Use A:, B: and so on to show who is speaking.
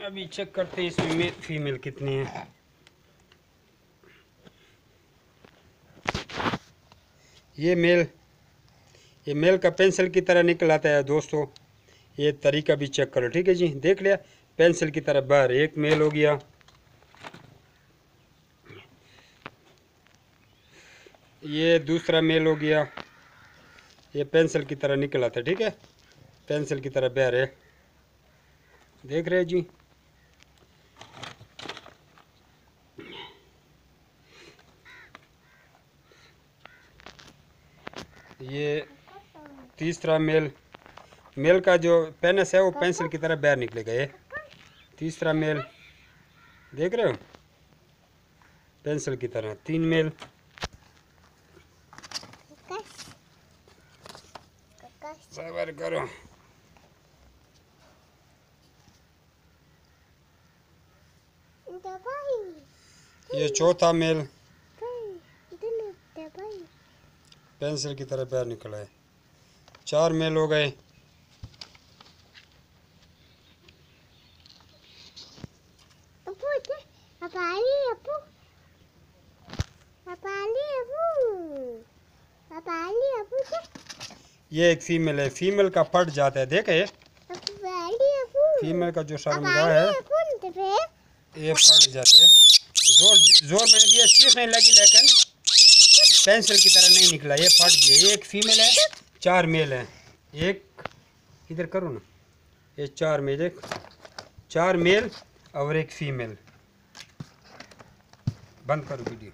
A: अभी चेक करते हैं इसमें फीमेल कितनी है। ये मेल का पेंसिल की तरह निकल आता है दोस्तों। ये तरीका भी चेक करो, ठीक है जी। देख लिया, पेंसिल की तरह बाहर एक मेल हो गया। ये दूसरा मेल हो गया। ये पेंसिल की तरह निकल आता है, ठीक है, पेंसिल की तरह बाहर है। देख रहे हैं जी। ये तीसरा मेल का जो पेनस है वो पेंसिल की तरह बाहर निकलेगा। ये तीसरा मेल, देख रहे हो, पेंसिल की तरह। 3 मेल। सबर करो। ये चौथा मेल पेंसिल की तरह बाहर निकला है। 4 मेल हो गए। ये एक फीमेल है, फीमेल का फट जाता है, देखे, फीमेल का जो शर्मगाह है ये फट जाते है। जोर मैंने दिया, सीखने लगी, लेकिन पेंसिल की तरह नहीं निकला, ये फट गया। ये एक फीमेल है, 4 मेल है। एक इधर करो ना, ये 4 मेल, एक 4 मेल और एक फीमेल। बंद करो वीडियो।